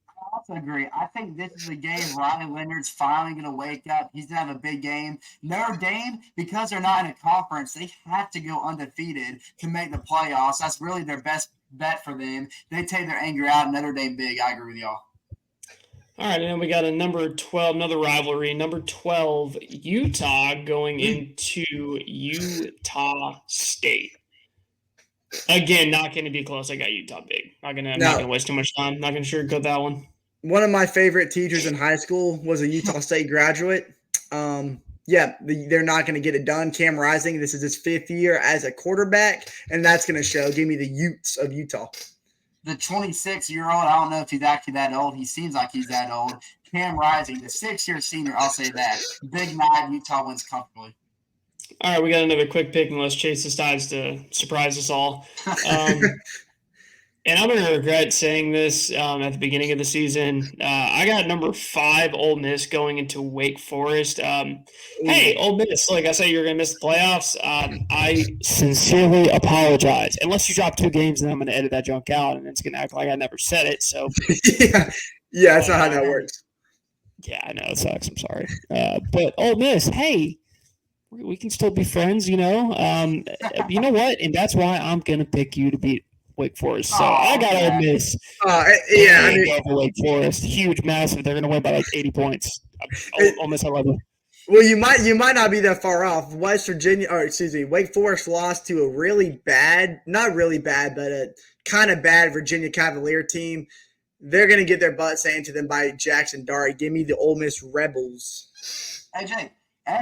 I also agree. I think this is a game Riley Leonard's finally going to wake up. He's going to have a big game. Notre Dame, because they're not in a conference, they have to go undefeated to make the playoffs. That's really their best bet for them. They take their anger out. Notre Dame big. I agree with y'all. All right, and then we got a number 12, another rivalry. Number 12, Utah going into Utah State. Again, not going to be close. I got Utah big. Not going to waste too much time. Not going to sugarcoat that one. One of my favorite teachers in high school was a Utah State graduate. They're not going to get it done. Cam Rising, this is his 5th year as a quarterback, and that's going to show. Give me the Utes of Utah. The 26-year-old, I don't know if he's actually that old. He seems like he's that old. Cam Rising, the 6-year senior, I'll say that. Big night, Utah wins comfortably. All right, we got another quick pick unless Chase decides to surprise us all. And I'm going to regret saying this at the beginning of the season. I got number 5, Ole Miss, going into Wake Forest. Hey, Ole Miss, like I said, you're going to miss the playoffs. I sincerely apologize. Unless you drop 2 games, then I'm going to edit that junk out, and it's going to act like I never said it. So, yeah, that's not how that works. Yeah, I know. It sucks. I'm sorry. But Ole Miss, hey, we can still be friends, you know. You know what? And that's why I'm going to pick you to beat Wake Forest. So I got Ole Miss. Wake Forest, huge, massive. They're going to win by like 80 points. Ole Miss, I love them. Well, you might not be that far off. Wake Forest lost to a really bad, not really bad, but a kind of bad Virginia Cavalier team. They're going to get their butts handed to them by Jackson Dart. Give me the Ole Miss Rebels. Hey, Jake.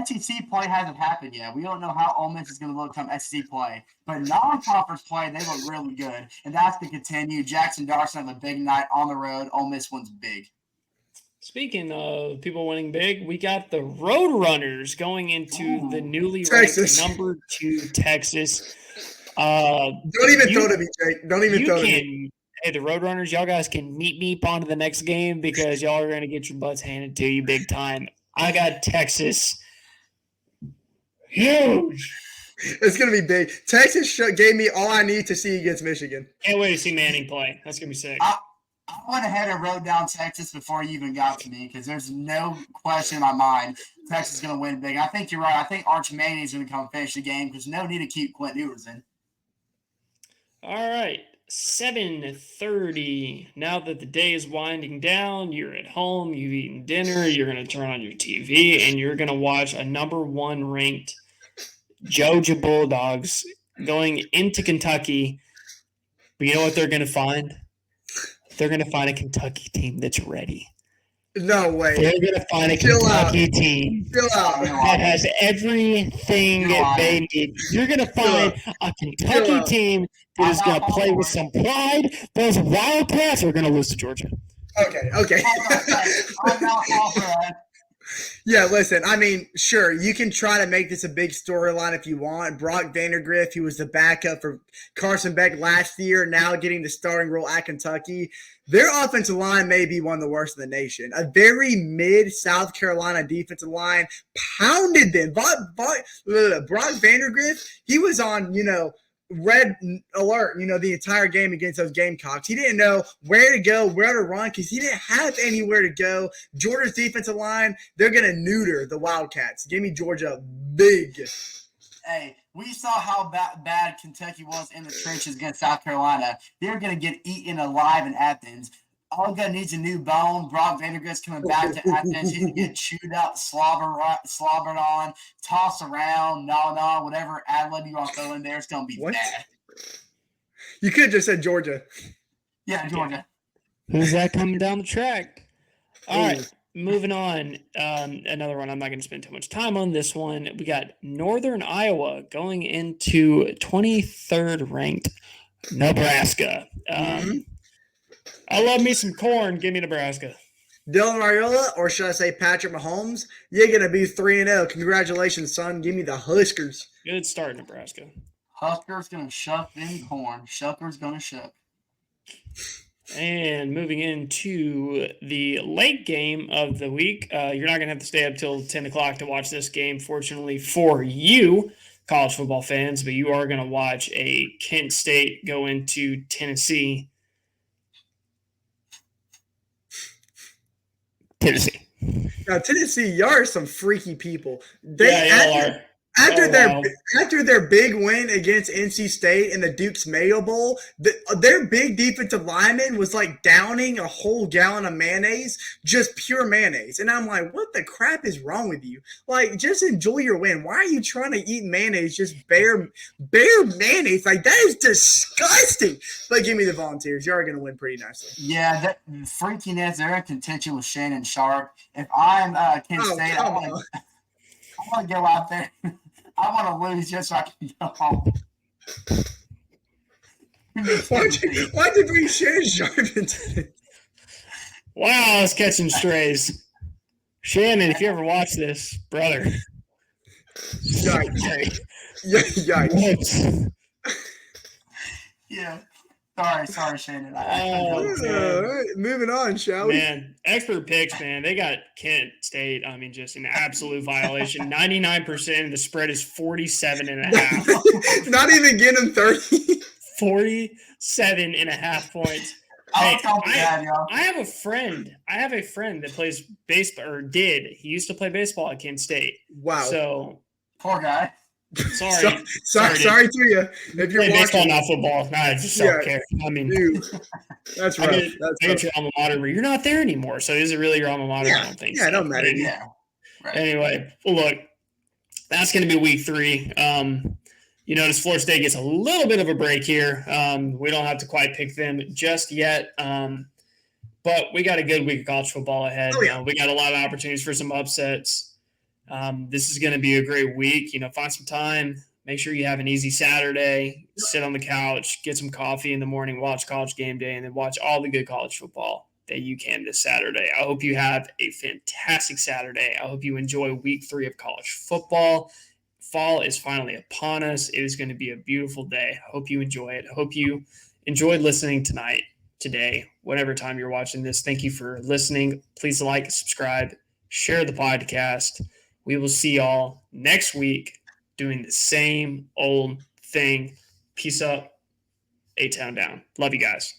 SEC play hasn't happened yet. We don't know how Ole Miss is going to look come SEC play. But non-conference play, they look really good. And that's to continue. Jackson Darson have a big night on the road. Ole Miss wins big. Speaking of people winning big, we got the Roadrunners going into the newly ranked number 2 Texas. Don't even throw to me, Jake. Don't even throw to me. Hey, the Roadrunners, y'all guys can meet me on to the next game because y'all are going to get your butts handed to you big time. I got Texas. Huge. It's going to be big. Texas gave me all I need to see against Michigan. Can't wait to see Manning play. That's going to be sick. I went ahead and wrote down Texas before you even got to me because there's no question in my mind Texas is going to win big. I think you're right. I think Arch Manning is going to come finish the game because no need to keep Quentin Ewers in. All right. 7:30. Now that the day is winding down, you're at home, you've eaten dinner, you're going to turn on your TV, and you're going to watch a number 1 ranked Georgia Bulldogs going into Kentucky. But you know what they're going to find? They're going to find a Kentucky team that's ready. No way. They're going to find a Chill out. Kentucky team Chill out. that has everything they need. You're going to find a Kentucky team that is going to play with some pride. Those Wildcats are going to lose to Georgia. Okay. I'm not all for that. Yeah, listen, I mean, sure, you can try to make this a big storyline if you want. Brock Vandergrift, who was the backup for Carson Beck last year, now getting the starting role at Kentucky. Their offensive line may be one of the worst in the nation. A very mid-South Carolina defensive line pounded them. Brock Vandergrift, he was on, red alert, the entire game against those Gamecocks. He didn't know where to go, where to run, because he didn't have anywhere to go. Georgia's defensive line, they're going to neuter the Wildcats. Give me Georgia big. Hey, we saw how bad Kentucky was in the trenches against South Carolina. They're going to get eaten alive in Athens. Olga needs a new bone. Brock Vandergrift's coming back to Athens. He's going to get chewed up, slobbered on, tossed around, whatever ad-lib you want to throw in there. It's going to be bad. You could have just said Georgia. Yeah, Georgia. Who's that coming down the track? All right, moving on. Another one. I'm not going to spend too much time on this one. We got Northern Iowa going into 23rd ranked Nebraska. I love me some corn. Give me Nebraska. Dylan Raiola, or should I say Patrick Mahomes? You're going to be 3-0. Congratulations, son. Give me the Huskers. Good start, Nebraska. Huskers going to shuck them corn. Shuckers going to shuck. And moving into the late game of the week, you're not going to have to stay up till 10 o'clock to watch this game, fortunately for you, college football fans, but you are going to watch a Kent State go into Tennessee. Now, Tennessee, y'all are some freaky people. After their big win against NC State in the Duke's Mayo Bowl, their big defensive lineman was like downing a whole gallon of mayonnaise, just pure mayonnaise. And I'm like, what the crap is wrong with you? Like, just enjoy your win. Why are you trying to eat mayonnaise, just bare mayonnaise? Like, that is disgusting. But give me the Volunteers. You are going to win pretty nicely. Yeah, that freakiness, they're in contention with Shannon Sharp. If I'm Kent State, I want to go out there. I want to lose just so I can go home. Why'd you bring Shannon Sharp into it? Wow, I was catching strays. Shannon, if you ever watch this, brother. Yikes. Yikes. Yeah. Sorry, Shannon. All right, moving on, shall we? Man, expert picks, man. They got Kent State. I mean, just an absolute violation. 99% of the spread is 47.5. Not even getting them 30. 47.5 points. Hey, I have a friend. That plays baseball, or did. He used to play baseball at Kent State. Wow. So poor guy. Sorry to you. If you're watching baseball, not football. I just don't care. I mean, dude, that's rough. That's your alma mater, but you're not there anymore. So is it really your alma mater? Yeah. I don't think so. so. It don't matter. Yeah. Right. Anyway, well, look, that's going to be week 3. You notice Florida State gets a little bit of a break here. We don't have to quite pick them just yet. But we got a good week of college football ahead. Oh, yeah. We got a lot of opportunities for some upsets. This is going to be a great week. Find some time. Make sure you have an easy Saturday. Sit on the couch, get some coffee in the morning, watch College Game Day, and then watch all the good college football that you can this Saturday. I hope you have a fantastic Saturday. I hope you enjoy week 3 of college football. Fall is finally upon us. It is going to be a beautiful day. I hope you enjoy it. I hope you enjoyed listening today, whatever time you're watching this. Thank you for listening. Please like, subscribe, share the podcast. We will see y'all next week doing the same old thing. Peace up. A-Town down. Love you guys.